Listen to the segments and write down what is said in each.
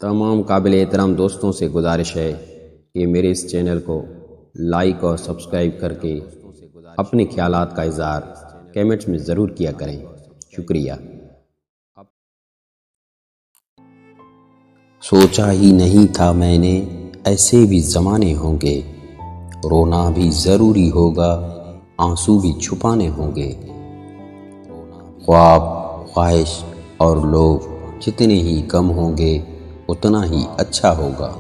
تمام قابل احترام دوستوں سے گزارش ہے کہ میرے اس چینل کو لائک اور سبسکرائب کر کے اپنے خیالات کا اظہار کمنٹس میں ضرور کیا کریں۔ شکریہ۔ سوچا ہی نہیں تھا میں نے ایسے بھی زمانے ہوں گے، رونا بھی ضروری ہوگا، آنسو بھی چھپانے ہوں گے۔ خواب، خواہش اور لوگ جتنے ہی کم ہوں گے اتنا ہی اچھا ہوگا۔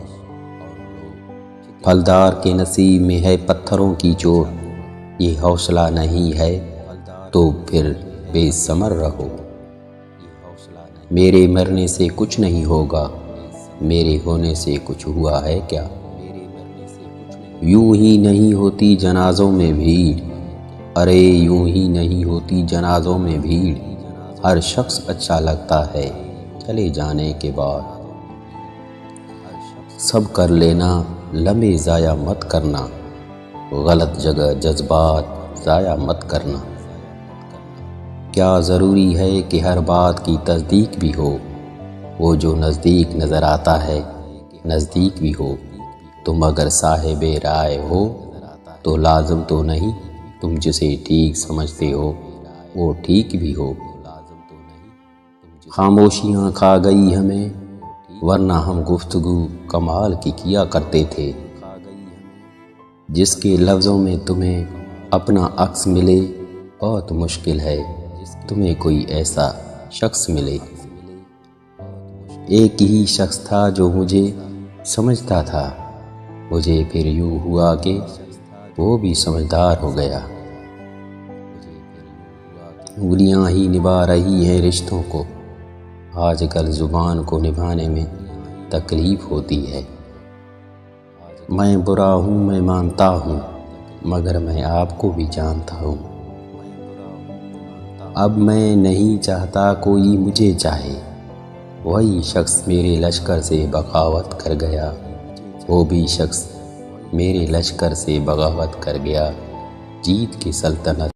پھلدار کے نصیب میں ہے پتھروں کی چوٹ، یہ حوصلہ نہیں ہے تو پھر بے ثمر رہو۔ میرے مرنے سے کچھ نہیں ہوگا، میرے ہونے سے کچھ ہوا ہے کیا؟ یوں ہی نہیں ہوتی جنازوں میں بھیڑ، ارے یوں ہی نہیں ہوتی جنازوں میں بھیڑ، ہر شخص اچھا لگتا ہے چلے جانے کے بعد۔ سب کر لینا، لمحے ضائع مت کرنا، غلط جگہ جذبات ضائع مت کرنا۔ کیا ضروری ہے کہ ہر بات کی تصدیق بھی ہو؟ وہ جو نزدیک نظر آتا ہے نزدیک بھی ہو۔ تم اگر صاحب رائے ہو تو لازم تو نہیں تم جسے ٹھیک سمجھتے ہو وہ ٹھیک بھی ہو۔ خاموشیاں کھا گئی ہمیں، ورنہ ہم گفتگو کمال کی کیا کرتے تھے۔ جس کے لفظوں میں تمہیں اپنا عکس ملے بہت مشکل ہے تمہیں کوئی ایسا شخص ملے۔ ایک ہی شخص تھا جو مجھے سمجھتا تھا، مجھے پھر یوں ہوا کہ وہ بھی سمجھدار ہو گیا۔ انگلیاں ہی نبھا رہی ہیں رشتوں کو، آج کل زبان کو نبھانے میں تکلیف ہوتی ہے۔ میں برا ہوں میں مانتا ہوں، مگر میں آپ کو بھی جانتا ہوں۔ اب میں نہیں چاہتا کوئی مجھے چاہے، وہی شخص میرے لشکر سے بغاوت کر گیا، وہ بھی شخص میرے لشکر سے بغاوت کر گیا۔ جیت کی سلطنت